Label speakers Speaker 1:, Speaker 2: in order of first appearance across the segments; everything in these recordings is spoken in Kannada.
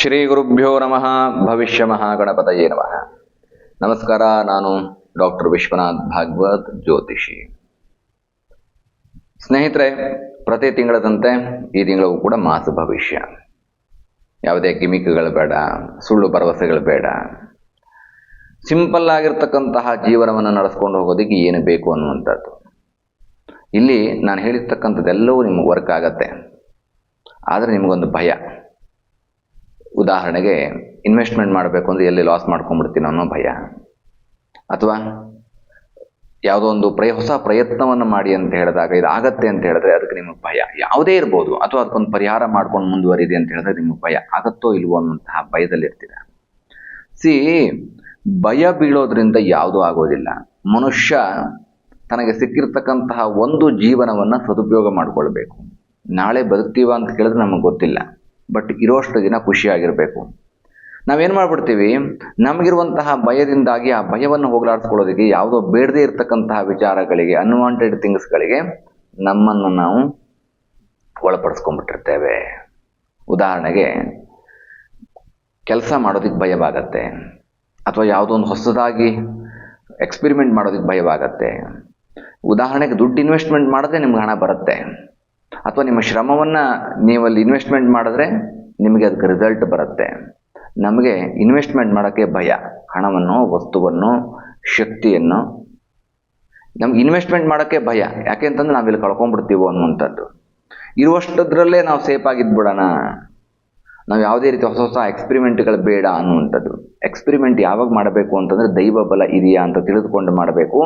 Speaker 1: ಶ್ರೀ ಗುರುಭ್ಯೋ ನಮಃ. ಭವಿಷ್ಯ ಮಹಾಗಣಪತಯೇ ನಮಃ. ನಮಸ್ಕಾರ. ನಾನು ಡಾಕ್ಟರ್ ವಿಶ್ವನಾಥ್ ಭಾಗವತ್, ಜ್ಯೋತಿಷಿ. ಸ್ನೇಹಿತರೆ, ಪ್ರತಿ ತಿಂಗಳದಂತೆ ಈ ತಿಂಗಳೂ ಕೂಡ ಮಾಸ ಭವಿಷ್ಯ. ಯಾವುದೇ ಗಿಮಿಕ್ಗಳು ಬೇಡ, ಸುಳ್ಳು ಭರವಸೆಗಳು ಬೇಡ. ಸಿಂಪಲ್ ಆಗಿರ್ತಕ್ಕಂತಹ ಜೀವನವನ್ನು ನಡೆಸ್ಕೊಂಡು ಹೋಗೋದಕ್ಕೆ ಏನು ಬೇಕು ಅನ್ನುವಂಥದ್ದು. ಇಲ್ಲಿ ನಾನು ಹೇಳಿರ್ತಕ್ಕಂಥದ್ದೆಲ್ಲವೂ ನಿಮಗೆ ವರ್ಕ್ ಆಗತ್ತೆ. ಆದರೆ ನಿಮಗೊಂದು ಭಯ. ಉದಾಹರಣೆಗೆ, ಇನ್ವೆಸ್ಟ್ಮೆಂಟ್ ಮಾಡಬೇಕು ಅಂದರೆ ಎಲ್ಲಿ ಲಾಸ್ ಮಾಡ್ಕೊಂಡ್ಬಿಡ್ತೀನೋ ಅನ್ನೋ ಭಯ, ಅಥವಾ ಯಾವುದೋ ಒಂದು ಹೊಸ ಪ್ರಯತ್ನವನ್ನು ಮಾಡಿ ಅಂತ ಹೇಳಿದಾಗ ಇದಾಗತ್ತೆ ಅಂತ ಹೇಳಿದ್ರೆ ಅದಕ್ಕೆ ನಿಮಗೆ ಭಯ. ಯಾವುದೇ ಇರ್ಬೋದು, ಅಥವಾ ಅದಕ್ಕೊಂದು ಪರಿಹಾರ ಮಾಡ್ಕೊಂಡು ಮುಂದುವರಿದೆ ಅಂತ ಹೇಳಿದ್ರೆ ನಿಮಗೆ ಭಯ ಆಗುತ್ತೋ ಇಲ್ವೋ ಅನ್ನುವಂತಹ ಭಯದಲ್ಲಿರ್ತೀರ. ಭಯ ಬೀಳೋದ್ರಿಂದ ಯಾವುದೂ ಆಗೋದಿಲ್ಲ. ಮನುಷ್ಯ ತನಗೆ ಸಿಕ್ಕಿರ್ತಕ್ಕಂತಹ ಒಂದು ಜೀವನವನ್ನು ಸದುಪಯೋಗ ಮಾಡಿಕೊಳ್ಬೇಕು. ನಾಳೆ ಬದುಕ್ತೀವ ಅಂತ ಕೇಳಿದ್ರೆ ನಮಗೆ ಗೊತ್ತಿಲ್ಲ, ಬಟ್ ಇರೋಷ್ಟು ದಿನ ಖುಷಿಯಾಗಿರಬೇಕು. ನಾವೇನು ಮಾಡ್ಬಿಡ್ತೀವಿ, ನಮಗಿರುವಂತಹ ಭಯದಿಂದಾಗಿ ಆ ಭಯವನ್ನು ಹೋಗಲಾಡಿಸ್ಕೊಳ್ಳೋದಕ್ಕೆ ಯಾವುದೋ ಬೇಡದೇ ಇರತಕ್ಕಂತಹ ವಿಚಾರಗಳಿಗೆ, ಅನ್ವಾಂಟೆಡ್ ಥಿಂಗ್ಸ್ಗಳಿಗೆ ನಮ್ಮನ್ನು ನಾವು ಒಳಪಡಿಸ್ಕೊಂಡ್ಬಿಟ್ಟಿರ್ತೇವೆ. ಉದಾಹರಣೆಗೆ, ಕೆಲಸ ಮಾಡೋದಕ್ಕೆ ಭಯವಾಗತ್ತೆ, ಅಥವಾ ಯಾವುದೋ ಒಂದು ಹೊಸದಾಗಿ ಎಕ್ಸ್ಪೆರಿಮೆಂಟ್ ಮಾಡೋದಕ್ಕೆ ಭಯವಾಗತ್ತೆ. ಉದಾಹರಣೆಗೆ, ದುಡ್ಡು ಇನ್ವೆಸ್ಟ್ಮೆಂಟ್ ಮಾಡಿದ್ರೆ ನಿಮ್ಗೆ ಹಣ ಬರುತ್ತೆ, ಅಥವಾ ನಿಮ್ಮ ಶ್ರಮವನ್ನು ನೀವಲ್ಲಿ ಇನ್ವೆಸ್ಟ್ಮೆಂಟ್ ಮಾಡಿದ್ರೆ ನಿಮಗೆ ಅದಕ್ಕೆ ರಿಸಲ್ಟ್ ಬರುತ್ತೆ. ನಮಗೆ ಇನ್ವೆಸ್ಟ್ಮೆಂಟ್ ಮಾಡೋಕ್ಕೆ ಭಯ. ಹಣವನ್ನು, ವಸ್ತುವನ್ನು, ಶಕ್ತಿಯನ್ನು ನಮ್ಗೆ ಇನ್ವೆಸ್ಟ್ಮೆಂಟ್ ಮಾಡೋಕ್ಕೆ ಭಯ. ಯಾಕೆ ಅಂತಂದ್ರೆ ನಾವಿಲ್ಲಿ ಕಳ್ಕೊಂಡ್ಬಿಡ್ತೀವೋ ಅನ್ನುವಂಥದ್ದು. ಇರುವಷ್ಟದ್ರಲ್ಲೇ ನಾವು ಸೇಫ್ ಆಗಿದ್ಬಿಡೋಣ, ನಾವು ಯಾವುದೇ ರೀತಿ ಹೊಸ ಹೊಸ ಎಕ್ಸ್ಪೆರಿಮೆಂಟ್ಗಳು ಬೇಡ ಅನ್ನುವಂಥದ್ದು. ಎಕ್ಸ್ಪೆರಿಮೆಂಟ್ ಯಾವಾಗ ಮಾಡಬೇಕು ಅಂತಂದರೆ ದೈವ ಬಲ ಇದೆಯಾ ಅಂತ ತಿಳಿದುಕೊಂಡು ಮಾಡಬೇಕು.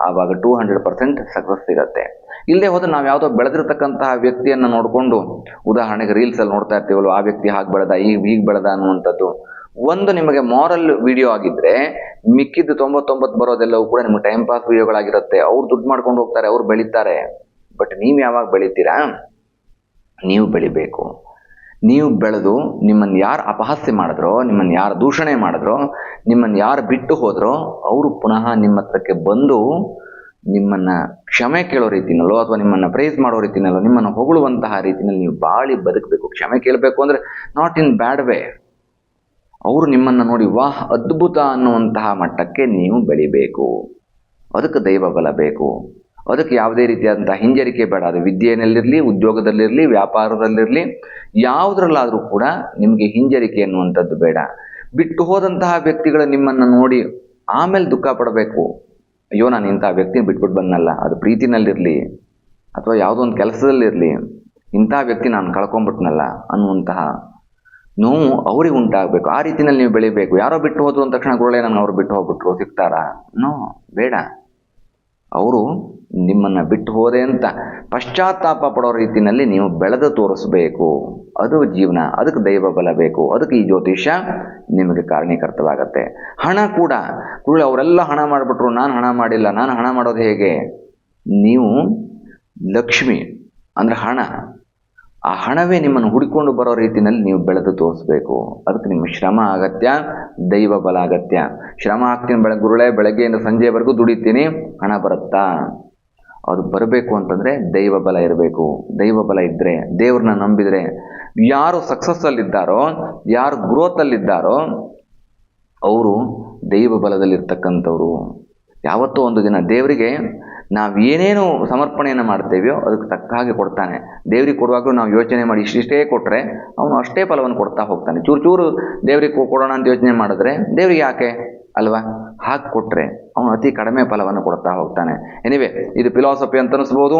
Speaker 1: ಆವಾಗ 200% ಸಕ್ಸಸ್ ಸಿಗತ್ತೆ. ಇಲ್ಲದೆ ಹೋದ್ರೆ ನಾವು ಯಾವುದೋ ಬೆಳೆದಿರ್ತಕ್ಕಂತಹ ವ್ಯಕ್ತಿಯನ್ನು ನೋಡಿಕೊಂಡು, ಉದಾಹರಣೆಗೆ ರೀಲ್ಸಲ್ಲಿ ನೋಡ್ತಾ ಇರ್ತೀವಲ್ಲ, ಆ ವ್ಯಕ್ತಿ ಹಾಗೆ ಬೆಳೆದ, ಹೀಗೆ ಬೆಳೆದ ಅನ್ನುವಂಥದ್ದು ಒಂದು ನಿಮಗೆ ಮಾರಲ್ ವಿಡಿಯೋ ಆಗಿದ್ದರೆ, ಮಿಕ್ಕಿದ್ದು 99 ಬರೋದೆಲ್ಲವೂ ಕೂಡ ನಿಮಗೆ ಟೈಮ್ ಪಾಸ್ ವಿಡಿಯೋಗಳಾಗಿರುತ್ತೆ. ಅವ್ರು ದುಡ್ಡು ಮಾಡ್ಕೊಂಡು ಹೋಗ್ತಾರೆ, ಅವ್ರು ಬೆಳೀತಾರೆ. ಬಟ್ ನೀವು ಯಾವಾಗ ಬೆಳಿತೀರಾ? ನೀವು ಬೆಳಿಬೇಕು. ನೀವು ಬೆಳೆದು ನಿಮ್ಮನ್ನು ಯಾರು ಅಪಹಾಸ್ಯ ಮಾಡಿದ್ರೋ, ನಿಮ್ಮನ್ನು ಯಾರು ದೂಷಣೆ ಮಾಡಿದ್ರೋ, ನಿಮ್ಮನ್ನು ಯಾರು ಬಿಟ್ಟು ಹೋದ್ರೋ, ಅವರು ಪುನಃ ನಿಮ್ಮ ಹತ್ರಕ್ಕೆ ಬಂದು ನಿಮ್ಮನ್ನು ಕ್ಷಮೆ ಕೇಳೋ ರೀತಿನಲ್ಲೋ, ಅಥವಾ ನಿಮ್ಮನ್ನು ಪ್ರೈಸ್ ಮಾಡೋ ರೀತಿನಲ್ಲೋ, ನಿಮ್ಮನ್ನು ಹೊಗಳುವಂತಹ ರೀತಿಯಲ್ಲಿ ನೀವು ಬಾಳಿ ಬದುಕಬೇಕು. ಕ್ಷಮೆ ಕೇಳಬೇಕು ಅಂದರೆ ನಾಟ್ ಇನ್ ಬ್ಯಾಡ್ ವೇ. ಅವರು ನಿಮ್ಮನ್ನು ನೋಡಿ ವಾಹ್ ಅದ್ಭುತ ಅನ್ನುವಂತಹ ಮಟ್ಟಕ್ಕೆ ನೀವು ಬೆಳಿಬೇಕು. ಅದಕ್ಕೆ ದೈವ ಬಲ ಬೇಕು. ಅದಕ್ಕೆ ಯಾವುದೇ ರೀತಿಯಾದಂಥ ಹಿಂಜರಿಕೆ ಬೇಡ. ಅದು ವಿದ್ಯೆಯಲ್ಲಿರಲಿ, ಉದ್ಯೋಗದಲ್ಲಿರಲಿ, ವ್ಯಾಪಾರದಲ್ಲಿರಲಿ, ಯಾವುದರಲ್ಲಾದರೂ ಕೂಡ ನಿಮಗೆ ಹಿಂಜರಿಕೆ ಅನ್ನುವಂಥದ್ದು ಬೇಡ. ಬಿಟ್ಟು ಹೋದಂತಹ ವ್ಯಕ್ತಿಗಳು ನಿಮ್ಮನ್ನು ನೋಡಿ ಆಮೇಲೆ ದುಃಖ ಪಡಬೇಕು. ಅಯ್ಯೋ, ನಾನು ಇಂಥ ವ್ಯಕ್ತಿನ ಬಿಟ್ಬಿಟ್ಟು ಬಂದನಲ್ಲ. ಅದು ಪ್ರೀತಿನಲ್ಲಿರಲಿ, ಅಥವಾ ಯಾವುದೋ ಒಂದು ಕೆಲಸದಲ್ಲಿರಲಿ, ಇಂಥ ವ್ಯಕ್ತಿ ನಾನು ಕಳ್ಕೊಂಬಿಟ್ನಲ್ಲ ಅನ್ನುವಂತಹ ನೋವು ಅವ್ರಿಗೆ ಉಂಟಾಗಬೇಕು. ಆ ರೀತಿಯಲ್ಲಿ ನೀವು ಬೆಳಿಬೇಕು. ಯಾರೋ ಬಿಟ್ಟು ಹೋದ್ರು ಅಂದ ತಕ್ಷಣ ಗುರುಳೇ ನಾನು ಅವ್ರು ಬಿಟ್ಟು ಹೋಗ್ಬಿಟ್ರು ಸಿಗ್ತಾರಾ? ನೋ, ಬೇಡ. ಅವರು ನಿಮ್ಮನ್ನು ಬಿಟ್ಟು ಹೋದೆ ಅಂತ ಪಶ್ಚಾತ್ತಾಪ ಪಡೋ ರೀತಿಯಲ್ಲಿ ನೀವು ಬೆಳೆದು ತೋರಿಸಬೇಕು. ಅದು ಜೀವನ. ಅದಕ್ಕೆ ದೈವ ಬಲ ಬೇಕು. ಅದಕ್ಕೆ ಈ ಜ್ಯೋತಿಷ್ಯ ನಿಮಗೆ ಕಾರಣೀಕರ್ತವಾಗತ್ತೆ. ಹಣ ಕೂಡ ಅವರೆಲ್ಲ ಹಣ ಮಾಡಿಬಿಟ್ರು, ನಾನು ಹಣ ಮಾಡಿಲ್ಲ. ನಾನು ಹಣ ಮಾಡೋದು ಹೇಗೆ? ನೀವು ಲಕ್ಷ್ಮಿ ಅಂದರೆ ಹಣ. ಆ ಹಣವೇ ನಿಮ್ಮನ್ನು ಹುಡುಕೊಂಡು ಬರೋ ರೀತಿಯಲ್ಲಿ ನೀವು ಬೆಳೆದು ತೋರಿಸ್ಬೇಕು. ಅದಕ್ಕೆ ನಿಮ್ಮ ಶ್ರಮ ಅಗತ್ಯ, ದೈವ ಬಲ ಅಗತ್ಯ. ಶ್ರಮ ಹಾಕ್ತೀನಿ, ಗುರುಳೇ ಬೆಳಗ್ಗೆಯಿಂದ ಸಂಜೆವರೆಗೂ ದುಡಿತೀನಿ, ಹಣ ಬರುತ್ತಾ? ಅದು ಬರಬೇಕು ಅಂತಂದರೆ ದೈವ ಬಲ ಇರಬೇಕು. ದೈವ ಬಲ ಇದ್ದರೆ, ದೇವ್ರನ್ನ ನಂಬಿದರೆ, ಯಾರು ಸಕ್ಸಸ್ಸಲ್ಲಿದ್ದಾರೋ, ಯಾರು ಗ್ರೋತಲ್ಲಿದ್ದಾರೋ ಅವರು ದೈವ ಬಲದಲ್ಲಿರ್ತಕ್ಕಂಥವ್ರು. ಯಾವತ್ತೋ ಒಂದು ದಿನ ದೇವರಿಗೆ ನಾವು ಏನೇನು ಸಮರ್ಪಣೆಯನ್ನು ಮಾಡ್ತೇವೆಯೋ ಅದಕ್ಕೆ ತಕ್ಕ ಹಾಗೆ ಕೊಡ್ತಾನೆ. ದೇವ್ರಿಗೆ ಕೊಡುವಾಗಲೂ ನಾವು ಯೋಚನೆ ಮಾಡಿ ಇಷ್ಟೇ ಕೊಟ್ಟರೆ ಅವನು ಅಷ್ಟೇ ಫಲವನ್ನು ಕೊಡ್ತಾ ಹೋಗ್ತಾನೆ. ಚೂರು ದೇವ್ರಿಗೆ ಕೊಡೋಣ ಅಂತ ಯೋಚನೆ ಮಾಡಿದ್ರೆ ದೇವ್ರಿಗೆ ಯಾಕೆ ಅಲ್ವಾ? ಹಾಗೆ ಕೊಟ್ಟರೆ ಅವನು ಅತಿ ಕಡಿಮೆ ಫಲವನ್ನು ಕೊಡ್ತಾ ಹೋಗ್ತಾನೆ. ಎನಿವೆ, ಇದು ಫಿಲಾಸಫಿ ಅಂತ ಅನಿಸ್ಬೋದು,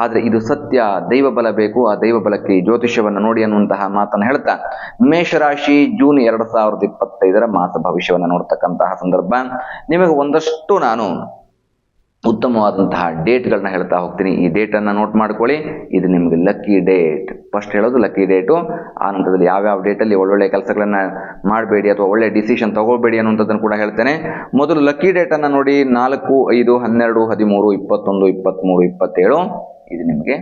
Speaker 1: ಆದರೆ ಇದು ಸತ್ಯ. ದೈವ ಬಲ ಬೇಕು. ಆ ದೈವ ಬಲಕ್ಕೆ ಈ ಜ್ಯೋತಿಷ್ಯವನ್ನು ನೋಡಿ ಅನ್ನುವಂತಹ ಮಾತನ್ನು ಹೇಳ್ತಾ, ಮೇಷರಾಶಿ ಜೂನ್ 2025 ಮಾಸ ಭವಿಷ್ಯವನ್ನು ನೋಡ್ತಕ್ಕಂತಹ ಸಂದರ್ಭ. ನಿಮಗೆ ಒಂದಷ್ಟು ನಾನು ಉತ್ತಮವಾದಂತಹ ಡೇಟ್ಗಳನ್ನ ಹೇಳ್ತಾ ಹೋಗ್ತೀನಿ. ಈ ಡೇಟನ್ನು ನೋಟ್ ಮಾಡ್ಕೊಳ್ಳಿ. ಇದು ನಿಮಗೆ ಲಕ್ಕಿ ಡೇಟ್. ಫಸ್ಟ್ ಹೇಳೋದು ಲಕ್ಕಿ ಡೇಟು. ಆ ನಂತರದಲ್ಲಿ ಯಾವ್ಯಾವ ಡೇಟಲ್ಲಿ ಒಳ್ಳೊಳ್ಳೆ ಕೆಲಸಗಳನ್ನು ಮಾಡಬೇಡಿ ಅಥವಾ ಒಳ್ಳೆ ಡಿಸಿಷನ್ ತಗೋಬೇಡಿ ಅನ್ನುವಂಥದ್ದನ್ನು ಕೂಡ ಹೇಳ್ತೇನೆ. ಮೊದಲು ಲಕ್ಕಿ ಡೇಟನ್ನು ನೋಡಿ. 4, 5, 12, 13, 21, 23, 27 ಇದು ನಿಮಗೆ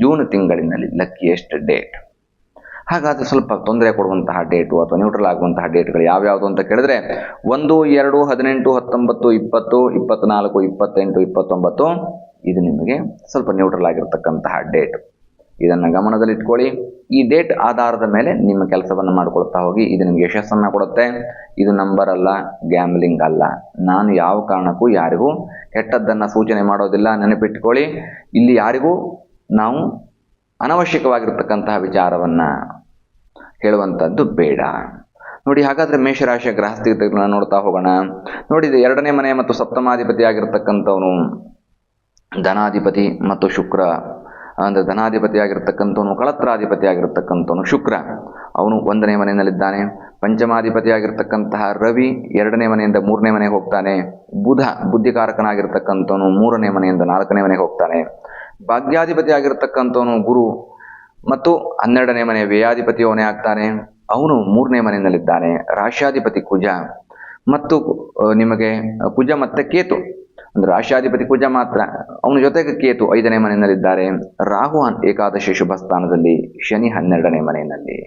Speaker 1: ಜೂನ್ ತಿಂಗಳಿನಲ್ಲಿ ಲಕ್ಕಿಯೆಸ್ಟ್ ಡೇಟ್. ಹಾಗಾದರೆ ಸ್ವಲ್ಪ ತೊಂದರೆ ಕೊಡುವಂತಹ ಡೇಟು ಅಥವಾ ನ್ಯೂಟ್ರಲ್ ಆಗುವಂತಹ ಡೇಟ್ಗಳು ಯಾವ್ಯಾವುದು ಅಂತ ಕೇಳಿದ್ರೆ 1, 2, 18, 19, 20, 24, 28, 29 ಇದು ನಿಮಗೆ ಸ್ವಲ್ಪ ನ್ಯೂಟ್ರಲ್ ಆಗಿರ್ತಕ್ಕಂತಹ ಡೇಟ್. ಇದನ್ನು ಗಮನದಲ್ಲಿಟ್ಕೊಳ್ಳಿ. ಈ ಡೇಟ್ ಆಧಾರದ ಮೇಲೆ ನಿಮ್ಮ ಕೆಲಸವನ್ನು ಮಾಡ್ಕೊಳ್ತಾ ಹೋಗಿ. ಇದು ನಿಮಗೆ ಯಶಸ್ಸನ್ನು ಕೊಡುತ್ತೆ. ಇದು ನಂಬರ್ ಅಲ್ಲ, ಗ್ಯಾಮ್ಲಿಂಗ್ ಅಲ್ಲ. ನಾನು ಯಾವ ಕಾರಣಕ್ಕೂ ಯಾರಿಗೂ ಕೆಟ್ಟದ್ದನ್ನು ಸೂಚನೆ ಮಾಡೋದಿಲ್ಲ. ನೆನಪಿಟ್ಕೊಳ್ಳಿ, ಇಲ್ಲಿ ಯಾರಿಗೂ ನಾವು ಅನವಶ್ಯಕವಾಗಿರ್ತಕ್ಕಂತಹ ವಿಚಾರವನ್ನು ಹೇಳುವಂಥದ್ದು ಬೇಡ. ನೋಡಿ, ಹಾಗಾದರೆ ಮೇಷರಾಶಿಯ ಗ್ರಹಸ್ಥಿತಿಗಳನ್ನ ನೋಡ್ತಾ ಹೋಗೋಣ. ನೋಡಿ, ಇದು 2ನೇ ಮನೆ ಮತ್ತು ಸಪ್ತಮಾಧಿಪತಿ ಆಗಿರ್ತಕ್ಕಂಥವನು ಧನಾಧಿಪತಿ ಮತ್ತು ಶುಕ್ರ, ಅಂದರೆ ಧನಾಧಿಪತಿ ಆಗಿರ್ತಕ್ಕಂಥವನು ಕಳತ್ರಾಧಿಪತಿ ಆಗಿರ್ತಕ್ಕಂಥವನು ಶುಕ್ರ, ಅವನು 1ನೇ ಮನೆಯಲ್ಲಿದ್ದಾನೆ. ಪಂಚಮಾಧಿಪತಿ ಆಗಿರ್ತಕ್ಕಂತಹ ರವಿ 2ನೇ ಮನೆಯಿಂದ 3ನೇ ಮನೆಗೆ ಹೋಗ್ತಾನೆ. ಬುಧ ಬುದ್ಧಿಕಾರಕನಾಗಿರ್ತಕ್ಕಂಥವನು 3ನೇ ಮನೆಯಿಂದ 4ನೇ ಮನೆಗೆ ಹೋಗ್ತಾನೆ. ಭಾಗ್ಯಾಧಿಪತಿ ಆಗಿರ್ತಕ್ಕಂಥವನು ಗುರು ಮತ್ತು 12ನೇ ಮನೆ ವ್ಯಯಾಧಿಪತಿ ಅವನೇ ಆಗ್ತಾನೆ. ಅವನು 3ನೇ ಮನೆಯಲ್ಲಿದ್ದಾನೆ. ರಾಶ್ಯಾಧಿಪತಿ ಕುಜ ಮತ್ತು ನಿಮಗೆ ಕುಜ ಮತ್ತು ಕೇತು, ಅಂದರೆ ರಾಶ್ಯಾಧಿಪತಿ ಕುಜ ಮಾತ್ರ, ಅವನ ಜೊತೆಗೆ ಕೇತು 5ನೇ ಮನೆಯಲ್ಲಿದ್ದಾರೆ. ರಾಹು ಏಕಾದಶಿ ಶುಭ ಸ್ಥಾನದಲ್ಲಿ, ಶನಿ 12ನೇ ಮನೆಯಲ್ಲಿ.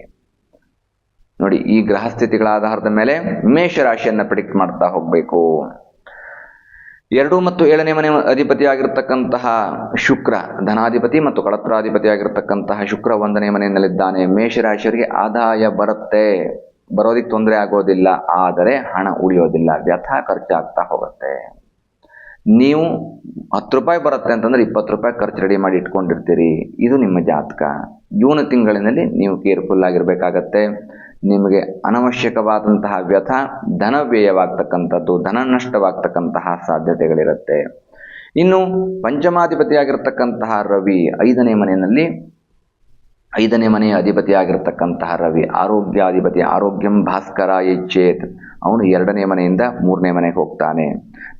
Speaker 1: ನೋಡಿ, ಈ ಗ್ರಹ ಸ್ಥಿತಿಗಳ ಆಧಾರದ ಮೇಲೆ ಮೇಷರಾಶಿಯನ್ನು ಪ್ರಿಡಿಕ್ಟ್ ಮಾಡ್ತಾ ಹೋಗಬೇಕು. 2 ಮತ್ತು 7ನೇ ಮನೆ ಅಧಿಪತಿ ಆಗಿರ್ತಕ್ಕಂತಹ ಶುಕ್ರ, ಧನಾಧಿಪತಿ ಮತ್ತು ಕಳತ್ರಾಧಿಪತಿ ಆಗಿರ್ತಕ್ಕಂತಹ ಶುಕ್ರ 1ನೇ ಮನೆಯಲ್ಲಿದ್ದಾನೆ. ಮೇಷರಾಶಿಯವರಿಗೆ ಆದಾಯ ಬರುತ್ತೆ, ಬರೋದಿಕ್ಕೆ ತೊಂದರೆ ಆಗೋದಿಲ್ಲ, ಆದರೆ ಹಣ ಉಳಿಯೋದಿಲ್ಲ, ವ್ಯರ್ಥ ಖರ್ಚಾಗ್ತಾ ಹೋಗುತ್ತೆ. ನೀವು 10 ರೂಪಾಯಿ ಬರುತ್ತೆ ಅಂತಂದ್ರೆ 20 ರೂಪಾಯಿ ಖರ್ಚು ರೆಡಿ ಮಾಡಿ ಇಟ್ಕೊಂಡಿರ್ತೀರಿ. ಇದು ನಿಮ್ಮ ಜಾತಕ. ಜೂನ್ ತಿಂಗಳಿನಲ್ಲಿ ನೀವು ಕೇರ್ಫುಲ್ ಆಗಿರಬೇಕಾಗತ್ತೆ. ನಿಮಗೆ ಅನವಶ್ಯಕವಾದಂತಹ ವ್ಯಥ, ಧನ ವ್ಯಯವಾಗ್ತಕ್ಕಂಥದ್ದು, ಧನ ನಷ್ಟವಾಗ್ತಕ್ಕಂತಹ ಸಾಧ್ಯತೆಗಳಿರುತ್ತೆ. ಇನ್ನು ಪಂಚಮಾಧಿಪತಿಯಾಗಿರ್ತಕ್ಕಂತಹ ರವಿ 5ನೇ ಮನೆಯಲ್ಲಿ, 5ನೇ ಮನೆಯ ಅಧಿಪತಿಯಾಗಿರ್ತಕ್ಕಂತಹ ರವಿ ಆರೋಗ್ಯಾಧಿಪತಿ, ಆರೋಗ್ಯಂ ಭಾಸ್ಕರ ಯಚ್ಚೇತ್, ಅವನು 2ನೇ ಮನೆಯಿಂದ 3ನೇ ಮನೆಗೆ ಹೋಗ್ತಾನೆ.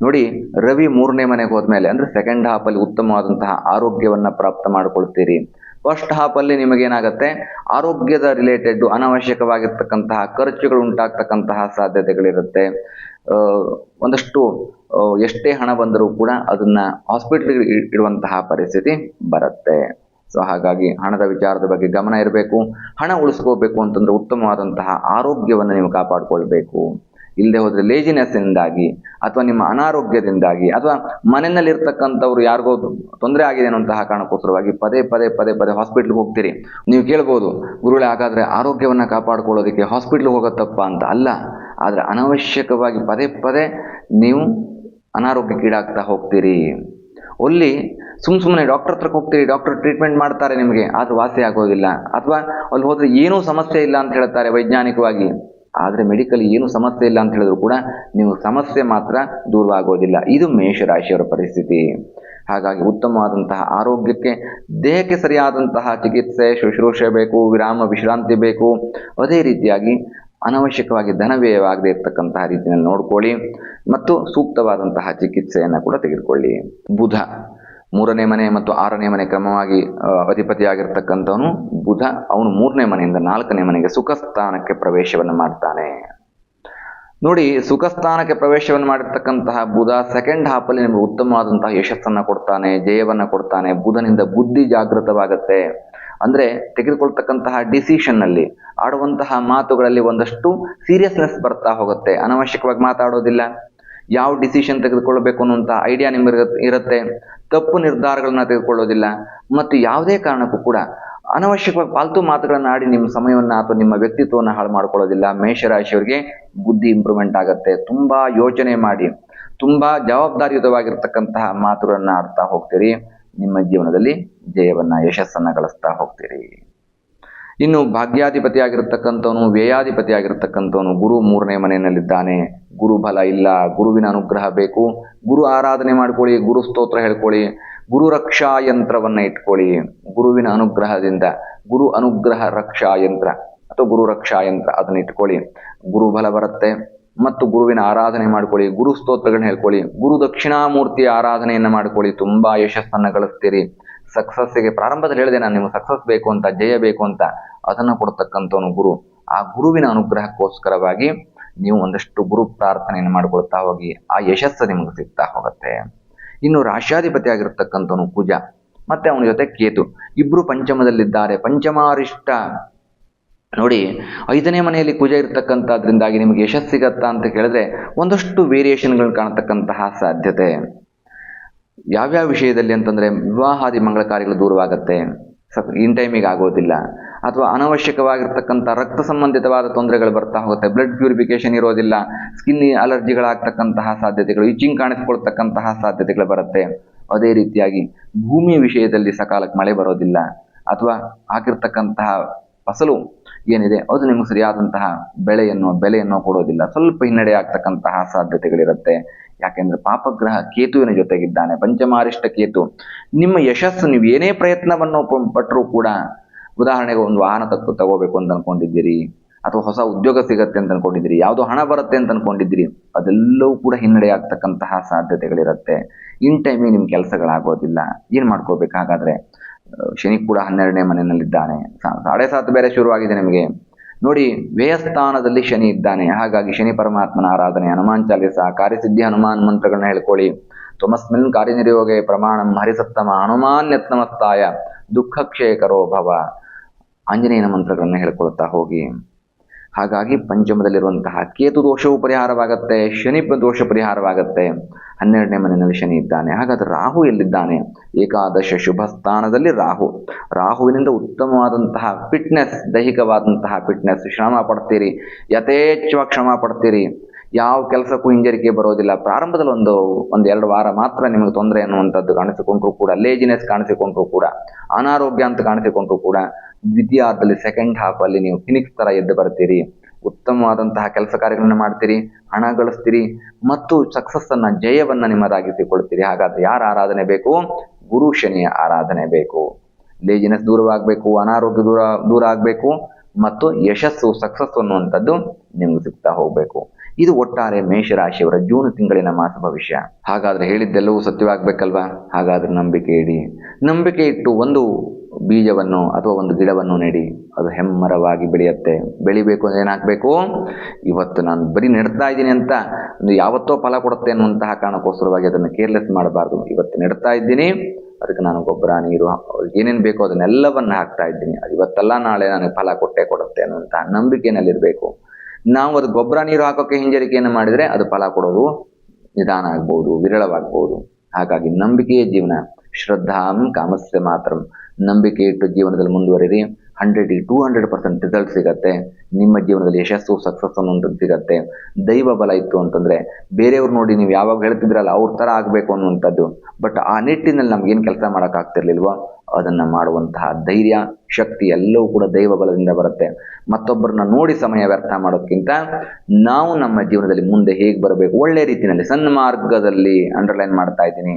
Speaker 1: ನೋಡಿ, ರವಿ 3ನೇ ಮನೆಗೆ ಹೋದ್ಮೇಲೆ ಅಂದರೆ ಸೆಕೆಂಡ್ ಹಾಫಲ್ಲಿ ಉತ್ತಮವಾದಂತಹ ಆರೋಗ್ಯವನ್ನು ಪ್ರಾಪ್ತ ಮಾಡ್ಕೊಳ್ತೀರಿ. ಫಸ್ಟ್ ಹಾಫಲ್ಲಿ ನಿಮಗೇನಾಗುತ್ತೆ, ಆರೋಗ್ಯದ ರಿಲೇಟೆಡ್ ಅನವಶ್ಯಕವಾಗಿರ್ತಕ್ಕಂತಹ ಖರ್ಚುಗಳು ಉಂಟಾಗ್ತಕ್ಕಂತಹ ಸಾಧ್ಯತೆಗಳಿರುತ್ತೆ. ಒಂದಷ್ಟು ಎಷ್ಟೇ ಹಣ ಬಂದರೂ ಕೂಡ ಅದನ್ನು ಹಾಸ್ಪಿಟ್ಲಿಗೆ ಇಡುವಂತಹ ಪರಿಸ್ಥಿತಿ ಬರುತ್ತೆ. ಸೊ ಹಾಗಾಗಿ ಹಣದ ವಿಚಾರದ ಬಗ್ಗೆ ಗಮನ ಇರಬೇಕು. ಹಣ ಉಳಿಸ್ಕೋಬೇಕು ಅಂತಂದ್ರೆ ಉತ್ತಮವಾದಂತಹ ಆರೋಗ್ಯವನ್ನು ನೀವು ಕಾಪಾಡಿಕೊಳ್ಬೇಕು. ಇಲ್ಲದೆ ಹೋದರೆ ಲೇಜಿನೆಸ್ಸಿಂದಾಗಿ ಅಥವಾ ನಿಮ್ಮ ಅನಾರೋಗ್ಯದಿಂದಾಗಿ ಅಥವಾ ಮನೆಯಲ್ಲಿರ್ತಕ್ಕಂಥವ್ರು ಯಾರಿಗೋ ತೊಂದರೆ ಆಗಿದೆ ಅನ್ನುವಂತಹ ಕಾರಣಕ್ಕೋಸ್ಕರವಾಗಿ ಪದೇ ಪದೇ ಹಾಸ್ಪಿಟ್ಲಿಗೆ ಹೋಗ್ತೀರಿ. ನೀವು ಕೇಳ್ಬೋದು, ಗುರುಗಳೇ ಹಾಗಾದರೆ ಆರೋಗ್ಯವನ್ನು ಕಾಪಾಡ್ಕೊಳ್ಳೋದಕ್ಕೆ ಹಾಸ್ಪಿಟ್ಲಿಗೆ ಹೋಗೋತ್ತಪ್ಪ ಅಂತ. ಅಲ್ಲ, ಆದರೆ ಅನವಶ್ಯಕವಾಗಿ ಪದೇ ನೀವು ಅನಾರೋಗ್ಯಕ್ಕೀಡಾಗ್ತಾ ಹೋಗ್ತೀರಿ. ಅಲ್ಲಿ ಸುಮ್ಮನೆ ಡಾಕ್ಟರ್ ಹತ್ರಕ್ಕೆ ಹೋಗ್ತೀರಿ, ಡಾಕ್ಟರ್ ಟ್ರೀಟ್ಮೆಂಟ್ ಮಾಡ್ತಾರೆ ನಿಮಗೆ, ಆದರೂ ವಾಸಿ ಆಗೋದಿಲ್ಲ. ಅಥವಾ ಅಲ್ಲಿ ಹೋದರೆ ಏನೂ ಸಮಸ್ಯೆ ಇಲ್ಲ ಅಂತ ಹೇಳ್ತಾರೆ ವೈಜ್ಞಾನಿಕವಾಗಿ, ಆದರೆ ಮೆಡಿಕಲ್ ಏನೂ ಸಮಸ್ಯೆ ಇಲ್ಲ ಅಂತ ಹೇಳಿದ್ರು ಕೂಡ ನೀವು ಸಮಸ್ಯೆ ಮಾತ್ರ ದೂರವಾಗೋದಿಲ್ಲ. ಇದು ಮೇಷರಾಶಿಯವರ ಪರಿಸ್ಥಿತಿ. ಹಾಗಾಗಿ ಉತ್ತಮವಾದಂತಹ ಆರೋಗ್ಯಕ್ಕೆ ದೇಹಕ್ಕೆ ಸರಿಯಾದಂತಹ ಚಿಕಿತ್ಸೆ, ಶುಶ್ರೂಷೆ ಬೇಕು, ವಿಶ್ರಾಂತಿ ಬೇಕು. ಅದೇ ರೀತಿಯಾಗಿ ಅನವಶ್ಯಕವಾಗಿ ಧನವ್ಯಯವಾಗದೇ ಇರ್ತಕ್ಕಂತಹ ರೀತಿಯಲ್ಲಿ ನೋಡ್ಕೊಳ್ಳಿ ಮತ್ತು ಸೂಕ್ತವಾದಂತಹ ಚಿಕಿತ್ಸೆಯನ್ನು ಕೂಡ ತೆಗೆದುಕೊಳ್ಳಿ. ಬುಧ 3ನೇ ಮನೆ ಮತ್ತು 6ನೇ ಮನೆ ಕ್ರಮವಾಗಿ ಅಧಿಪತಿಯಾಗಿರ್ತಕ್ಕಂಥವನು ಬುಧ, ಅವನು 3ನೇ ಮನೆಯಿಂದ 4ನೇ ಮನೆಗೆ ಸುಖಸ್ಥಾನಕ್ಕೆ ಪ್ರವೇಶವನ್ನು ಮಾಡ್ತಾನೆ. ನೋಡಿ, ಸುಖಸ್ಥಾನಕ್ಕೆ ಪ್ರವೇಶವನ್ನು ಮಾಡಿರ್ತಕ್ಕಂತಹ ಬುಧ ಸೆಕೆಂಡ್ ಹಾಫಲ್ಲಿ ನಿಮಗೆ ಉತ್ತಮವಾದಂತಹ ಯಶಸ್ಸನ್ನು ಕೊಡ್ತಾನೆ, ಜಯವನ್ನು ಕೊಡ್ತಾನೆ. ಬುಧನಿಂದ ಬುದ್ಧಿ ಜಾಗೃತವಾಗುತ್ತೆ. ಅಂದರೆ ತೆಗೆದುಕೊಳ್ತಕ್ಕಂತಹ ಡಿಸಿಷನ್ನಲ್ಲಿ, ಆಡುವಂತಹ ಮಾತುಗಳಲ್ಲಿ ಒಂದಷ್ಟು ಸೀರಿಯಸ್ನೆಸ್ ಬರ್ತಾ ಹೋಗುತ್ತೆ. ಅನವಶ್ಯಕವಾಗಿ ಮಾತಾಡೋದಿಲ್ಲ. ಯಾವ ಡಿಸಿಷನ್ ತೆಗೆದುಕೊಳ್ಳಬೇಕು ಅನ್ನುವಂಥ ಐಡಿಯಾ ನಿಮಗೆ ಇರುತ್ತೆ. ತಪ್ಪು ನಿರ್ಧಾರಗಳನ್ನ ತೆಗೆದುಕೊಳ್ಳೋದಿಲ್ಲ. ಮತ್ತು ಯಾವುದೇ ಕಾರಣಕ್ಕೂ ಕೂಡ ಅನವಶ್ಯಕವಾಗಿ ಫಾಲ್ತು ಮಾತುಗಳನ್ನು ಆಡಿ ನಿಮ್ಮ ಸಮಯವನ್ನು ಅಥವಾ ನಿಮ್ಮ ವ್ಯಕ್ತಿತ್ವವನ್ನು ಹಾಳು ಮಾಡ್ಕೊಳ್ಳೋದಿಲ್ಲ. ಮೇಷರಾಶಿಯವರಿಗೆ ಬುದ್ಧಿ ಇಂಪ್ರೂವ್ಮೆಂಟ್ ಆಗುತ್ತೆ. ತುಂಬ ಯೋಚನೆ ಮಾಡಿ, ತುಂಬ ಜವಾಬ್ದಾರಿಯುತವಾಗಿರ್ತಕ್ಕಂತಹ ಮಾತುಗಳನ್ನು ಆಡ್ತಾ ಹೋಗ್ತೀರಿ. ನಿಮ್ಮ ಜೀವನದಲ್ಲಿ ಜಯವನ್ನು, ಯಶಸ್ಸನ್ನು ಗಳಿಸ್ತಾ ಹೋಗ್ತೀರಿ. ಇನ್ನು ಭಾಗ್ಯಾಧಿಪತಿ ಆಗಿರ್ತಕ್ಕಂಥವನು, ವ್ಯಯಾಧಿಪತಿ ಆಗಿರ್ತಕ್ಕಂಥವನು ಗುರು 3ನೇ ಮನೆಯಲ್ಲಿದ್ದಾನೆ. ಗುರು ಬಲ ಇಲ್ಲ, ಗುರುವಿನ ಅನುಗ್ರಹ ಬೇಕು. ಗುರು ಆರಾಧನೆ ಮಾಡ್ಕೊಳ್ಳಿ, ಗುರು ಸ್ತೋತ್ರ ಹೇಳ್ಕೊಳ್ಳಿ, ಗುರು ರಕ್ಷಾ ಯಂತ್ರವನ್ನು ಇಟ್ಕೊಳ್ಳಿ. ಗುರುವಿನ ಅನುಗ್ರಹದಿಂದ ಗುರು ಅನುಗ್ರಹ ರಕ್ಷಾ ಯಂತ್ರ ಅಥವಾ ಗುರು ರಕ್ಷಾ ಯಂತ್ರ ಅದನ್ನು ಇಟ್ಕೊಳ್ಳಿ. ಗುರು ಬಲ ಬರುತ್ತೆ. ಮತ್ತು ಗುರುವಿನ ಆರಾಧನೆ ಮಾಡ್ಕೊಳ್ಳಿ, ಗುರು ಸ್ತೋತ್ರಗಳನ್ನ ಹೇಳ್ಕೊಳ್ಳಿ, ಗುರು ದಕ್ಷಿಣಾಮೂರ್ತಿಯ ಆರಾಧನೆಯನ್ನು ಮಾಡ್ಕೊಳ್ಳಿ. ತುಂಬ ಯಶಸ್ಸನ್ನು ಗಳಿಸ್ತೀರಿ. ಸಕ್ಸಸ್ಸಿಗೆ ಪ್ರಾರಂಭದಲ್ಲಿ ಹೇಳಿದೆ ನಾನು, ನಿಮಗೆ ಸಕ್ಸಸ್ ಬೇಕು ಅಂತ, ಜಯ ಬೇಕು ಅಂತ, ಅದನ್ನು ಕೊಡ್ತಕ್ಕಂಥವನು ಗುರು. ಆ ಗುರುವಿನ ಅನುಗ್ರಹಕ್ಕೋಸ್ಕರವಾಗಿ ನೀವು ಒಂದಷ್ಟು ಗುರು ಪ್ರಾರ್ಥನೆಯನ್ನು ಮಾಡ್ಕೊಳ್ತಾ ಹೋಗಿ, ಆ ಯಶಸ್ಸು ನಿಮಗೆ ಸಿಗ್ತಾ ಹೋಗುತ್ತೆ. ಇನ್ನು ರಾಶ್ಯಾಧಿಪತಿ ಆಗಿರ್ತಕ್ಕಂಥವನು ಕುಜ ಮತ್ತೆ ಅವನ ಜೊತೆ ಕೇತು, ಇಬ್ರು ಪಂಚಮದಲ್ಲಿದ್ದಾರೆ. ಪಂಚಮಾರಿಷ್ಟ. ನೋಡಿ, 5ನೇ ಮನೆಯಲ್ಲಿ ಕುಜ ಇರ್ತಕ್ಕಂಥದ್ರಿಂದಾಗಿ ನಿಮಗೆ ಯಶಸ್ಸು ಸಿಗತ್ತಾ ಅಂತ ಕೇಳಿದ್ರೆ ಒಂದಷ್ಟು ವೇರಿಯೇಷನ್ಗಳನ್ನ ಕಾಣತಕ್ಕಂತಹ ಸಾಧ್ಯತೆ. ಯಾವ್ಯಾವ ವಿಷಯದಲ್ಲಿ ಅಂತಂದರೆ, ವಿವಾಹಾದಿ ಮಂಗಳ ಕಾರ್ಯಗಳು ದೂರವಾಗುತ್ತೆ, ಇನ್ ಟೈಮಿಗೆ ಆಗೋದಿಲ್ಲ. ಅಥವಾ ಅನವಶ್ಯಕವಾಗಿರ್ತಕ್ಕಂಥ ರಕ್ತ ಸಂಬಂಧಿತವಾದ ತೊಂದರೆಗಳು ಬರ್ತಾ ಹೋಗುತ್ತೆ. ಬ್ಲಡ್ ಪ್ಯೂರಿಫಿಕೇಶನ್ ಇರೋದಿಲ್ಲ, ಸ್ಕಿನ್ ಅಲರ್ಜಿಗಳಾಗ್ತಕ್ಕಂತಹ ಸಾಧ್ಯತೆಗಳು, ಇಚಿಂಗ್ ಕಾಣಿಸ್ಕೊಳ್ತಕ್ಕಂತಹ ಸಾಧ್ಯತೆಗಳು ಬರುತ್ತೆ. ಅದೇ ರೀತಿಯಾಗಿ ಭೂಮಿ ವಿಷಯದಲ್ಲಿ ಸಕಾಲಕ್ಕೆ ಮಳೆ ಬರೋದಿಲ್ಲ, ಅಥವಾ ಹಾಕಿರ್ತಕ್ಕಂತಹ ಫಸಲು ಏನಿದೆ ಅದು ನಿಮಗೆ ಸರಿಯಾದಂತಹ ಬೆಲೆಯನ್ನು ಕೊಡೋದಿಲ್ಲ, ಸ್ವಲ್ಪ ಹಿನ್ನಡೆ ಆಗ್ತಕ್ಕಂತಹ ಸಾಧ್ಯತೆಗಳಿರುತ್ತೆ. ಯಾಕೆಂದ್ರೆ ಪಾಪಗ್ರಹ ಕೇತುವಿನ ಜೊತೆಗಿದ್ದಾನೆ, ಪಂಚಮಾರಿಷ್ಟ ಕೇತು. ನಿಮ್ಮ ಯಶಸ್ಸು, ನೀವು ಏನೇ ಪ್ರಯತ್ನವನ್ನು ಪಟ್ಟರೂ ಕೂಡ, ಉದಾಹರಣೆಗೆ ಒಂದು ವಾಹನ ತಗೋಬೇಕು ಅಂತ ಅನ್ಕೊಂಡಿದ್ದೀರಿ, ಅಥವಾ ಹೊಸ ಉದ್ಯೋಗ ಸಿಗತ್ತೆ ಅಂತ ಅನ್ಕೊಂಡಿದ್ದೀರಿ, ಯಾವುದೋ ಹಣ ಬರುತ್ತೆ ಅಂತ ಅನ್ಕೊಂಡಿದ್ದೀರಿ, ಅದೆಲ್ಲವೂ ಕೂಡ ಹಿನ್ನಡೆ ಆಗ್ತಕ್ಕಂತಹ ಸಾಧ್ಯತೆಗಳಿರುತ್ತೆ. ಇನ್ ಟೈಮಿಗೆ ನಿಮ್ಮ ಕೆಲಸಗಳಾಗೋದಿಲ್ಲ. ಏನು ಮಾಡ್ಕೋಬೇಕು ಹಾಗಾದ್ರೆ? ಶನಿ ಕೂಡ 12ನೇ ಮನೆಯಲ್ಲಿದ್ದಾನೆ, 7.5 ಬೇರೆ ಶುರುವಾಗಿದೆ ನಿಮಗೆ ನೋಡಿ. ವ್ಯಯಸ್ಥಾನದಲ್ಲಿ ಶನಿ ಇದ್ದಾನೆ. ಹಾಗಾಗಿ ಶನಿ ಪರಮಾತ್ಮನ ಆರಾಧನೆ, ಹನುಮಾನ್ ಚಾಲಿಸ, ಕಾರ್ಯಸಿದ್ಧಿ ಹನುಮಾನ್ ಮಂತ್ರಗಳನ್ನ ಹೇಳ್ಕೊಳ್ಳಿ. ತ್ವಮಸ್ಮಿನ್ ಕಾರ್ಯನಿರ್ಯೋಗೆ ಪ್ರಮಾಣಂ ಹರಿಸತ್ತಮ ಹನುಮಾನ್ ಯತ್ನಮಸ್ತಾಯ ದುಃಖ ಕ್ಷಯಕರೋ ಭವ, ಆಂಜನೇಯನ ಮಂತ್ರಗಳನ್ನ ಹೇಳ್ಕೊಳ್ತಾ ಹೋಗಿ. ಹಾಗಾಗಿ ಪಂಚಮದಲ್ಲಿರುವಂತಹ ಕೇತು ದೋಷವು ಪರಿಹಾರವಾಗತ್ತೆ, ಶನಿ ದೋಷ ಪರಿಹಾರವಾಗತ್ತೆ. 12ನೇ ಮನೆಯಲ್ಲಿ ಶನಿ ಇದ್ದಾನೆ. ಹಾಗಾದ್ರೆ ರಾಹು ಎಲ್ಲಿದ್ದಾನೆ? ಏಕಾದಶ ಶುಭ ಸ್ಥಾನದಲ್ಲಿ ರಾಹುವಿನಿಂದ ಉತ್ತಮವಾದಂತಹ ಫಿಟ್ನೆಸ್, ದೈಹಿಕವಾದಂತಹ ಫಿಟ್ನೆಸ್, ಶ್ರಮ ಪಡ್ತೀರಿ, ಯಥೇಚ್ಛವಾಗಿ ಶ್ರಮ ಪಡ್ತೀರಿ, ಯಾವ ಕೆಲಸಕ್ಕೂ ಹಿಂಜರಿಕೆ ಬರೋದಿಲ್ಲ. ಪ್ರಾರಂಭದಲ್ಲಿ ಒಂದು 2 ವಾರ ಮಾತ್ರ ನಿಮಗೆ ತೊಂದರೆ ಅನ್ನುವಂಥದ್ದು ಕಾಣಿಸಿಕೊಂಡ್ರು ಕೂಡ, ಲೇಜಿನೆಸ್ ಕಾಣಿಸಿಕೊಂಡ್ರು ಕೂಡ, ಅನಾರೋಗ್ಯ ಅಂತ ಕಾಣಿಸಿಕೊಂಡ್ರು ಕೂಡ, ದ್ವಿತೀಯಾರ್ಧದಲ್ಲಿ ಸೆಕೆಂಡ್ ಹಾಫ್ ಅಲ್ಲಿ ನೀವು ಫಿನಿಕ್ಸ್ ತರ ಎದ್ದು ಬರ್ತೀರಿ, ಉತ್ತಮವಾದಂತಹ ಕೆಲಸ ಕಾರ್ಯಗಳನ್ನು ಮಾಡ್ತೀರಿ, ಹಣ ಗಳಿಸ್ತೀರಿ, ಮತ್ತು ಸಕ್ಸಸ್ ಅನ್ನ, ಜಯವನ್ನ ನಿಮ್ಮದಾಗಿಸಿಕೊಳ್ತೀರಿ. ಹಾಗಾದ್ರೆ ಯಾರ ಆರಾಧನೆ ಬೇಕು? ಗುರು ಶನಿಯ ಆರಾಧನೆ ಬೇಕು. ಲೇಜಿನೆಸ್ ದೂರವಾಗಬೇಕು, ಅನಾರೋಗ್ಯ ದೂರ ಆಗಬೇಕು, ಮತ್ತು ಯಶಸ್ಸು, ಸಕ್ಸಸ್ ಅನ್ನುವಂಥದ್ದು ನಿಮ್ಗೆ ಸಿಗ್ತಾ ಹೋಗ್ಬೇಕು. ಇದು ಒಟ್ಟಾರೆ ಮೇಷರಾಶಿಯವರ ಜೂನ್ ತಿಂಗಳಿನ ಮಾಸ ಭವಿಷ್ಯ. ಹಾಗಾದ್ರೆ ಹೇಳಿದ್ದೆಲ್ಲವೂ ಸತ್ಯವಾಗಬೇಕಲ್ವಾ? ಹಾಗಾದ್ರೆ ನಂಬಿಕೆ ಇಟ್ಟು ಒಂದು ಬೀಜವನ್ನು ಅಥವಾ ಒಂದು ಗಿಡವನ್ನು ನೆಡಿ, ಅದು ಹೆಮ್ಮರವಾಗಿ ಬೆಳೆಯುತ್ತೆ. ಬೆಳಿಬೇಕು ಅಂದ್ರೆ ಏನಾಗಬೇಕು? ಇವತ್ತು ನಾನು ಬರೀ ನೆಡ್ತಾ ಇದ್ದೀನಿ ಅಂತ ಯಾವತ್ತೋ ಫಲ ಕೊಡುತ್ತೆ ಅನ್ನುವಂತಹ ಕಾರಣಕ್ಕೋಸ್ಕರವಾಗಿ ಅದನ್ನು ಕೇರ್ಲೆಸ್ ಮಾಡಬಾರ್ದು. ಇವತ್ತು ನೆಡ್ತಾ ಇದ್ದೀನಿ, ಅದಕ್ಕೆ ನಾನು ಗೊಬ್ಬರ, ನೀರು, ಏನೇನು ಬೇಕೋ ಅದನ್ನೆಲ್ಲವನ್ನ ಹಾಕ್ತಾ ಇದ್ದೀನಿ, ಅದು ಇವತ್ತಲ್ಲ ನಾಳೆ ನನಗೆ ಫಲ ಕೊಡುತ್ತೆ ಅನ್ನುವಂತಹ ನಂಬಿಕೆಯಲ್ಲಿರಬೇಕು. ನಾವು ಅದು ಗೊಬ್ಬರ ನೀರು ಹಾಕೋಕ್ಕೆ ಹಿಂಜರಿಕೆಯನ್ನು ಮಾಡಿದರೆ ಅದು ಫಲ ಕೊಡೋದು ನಿಧಾನ ಆಗ್ಬೋದು, ವಿರಳವಾಗ್ಬೋದು. ಹಾಗಾಗಿ ನಂಬಿಕೆಯೇ ಜೀವನ. ಶ್ರದ್ಧಾಂ ಕಾಮಸ್ಯ ಮಾತ್ರಂ. ನಂಬಿಕೆ ಇಟ್ಟು ಜೀವನದಲ್ಲಿ ಮುಂದುವರಿರಿ. 100-200% ರಿಸಲ್ಟ್ ಸಿಗತ್ತೆ. ನಿಮ್ಮ ಜೀವನದಲ್ಲಿ ಯಶಸ್ಸು, ಸಕ್ಸಸ್ ಅನ್ನುವಂಥದ್ದು ಸಿಗತ್ತೆ. ದೈವ ಬಲ ಇತ್ತು ಅಂತಂದ್ರೆ, ಬೇರೆಯವ್ರು ನೋಡಿ ನೀವು ಯಾವಾಗ ಹೇಳ್ತಿದ್ರಲ್ಲ ಅವ್ರ ತರ ಆಗ್ಬೇಕು ಅನ್ನುವಂಥದ್ದು, ಬಟ್ ಆ ನಿಟ್ಟಿನಲ್ಲಿ ನಮ್ಗೇನು ಕೆಲಸ ಮಾಡೋಕ್ಕಾಗ್ತಿರ್ಲಿಲ್ವೋ ಅದನ್ನ ಮಾಡುವಂತಹ ಧೈರ್ಯ, ಶಕ್ತಿ ಎಲ್ಲವೂ ಕೂಡ ದೈವ ಬಲದಿಂದ ಬರುತ್ತೆ. ಮತ್ತೊಬ್ಬರನ್ನ ನೋಡಿ ಸಮಯ ವ್ಯರ್ಥ ಮಾಡೋದಕ್ಕಿಂತ ನಾವು ನಮ್ಮ ಜೀವನದಲ್ಲಿ ಮುಂದೆ ಹೇಗೆ ಬರಬೇಕು, ಒಳ್ಳೆ ರೀತಿಯಲ್ಲಿ ಸನ್ಮಾರ್ಗದಲ್ಲಿ, ಅಂಡರ್ಲೈನ್ ಮಾಡ್ತಾ ಇದ್ದೀನಿ,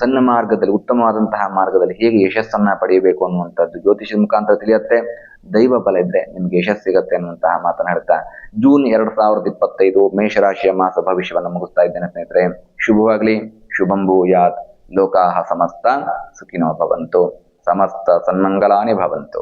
Speaker 1: ಸನ್ಮಾರ್ಗದಲ್ಲಿ, ಉತ್ತಮವಾದಂತಹ ಮಾರ್ಗದಲ್ಲಿ ಹೇಗೆ ಯಶಸ್ಸನ್ನ ಪಡೆಯಬೇಕು ಅನ್ನುವಂಥದ್ದು ಜ್ಯೋತಿಷದ ಮುಖಾಂತರ ತಿಳಿಯುತ್ತೆ. ದೈವ ಬಲ ಇದ್ರೆ ನಿಮ್ಗೆ ಯಶಸ್ಸು ಸಿಗತ್ತೆ ಅನ್ನುವಂತಹ ಮಾತನಾಡ್ತಾ ಜೂನ್ 2025 ಮೇಷರಾಶಿಯ ಮಾಸ ಭವಿಷ್ಯವನ್ನು ಮುಗಿಸ್ತಾ ಇದ್ದೇನೆ ಸ್ನೇಹಿತರೆ. ಶುಭವಾಗ್ಲಿ. ಶುಭಂ ಭೂಯಾತ್. ಲೋಕಾಹ ಸಮಸ್ತ ಸುಖಿನೋ ಭವಂತು. ಸಮಸ್ತ ಸನ್ಮಂಗಲಾನಿ ಭವಂತು.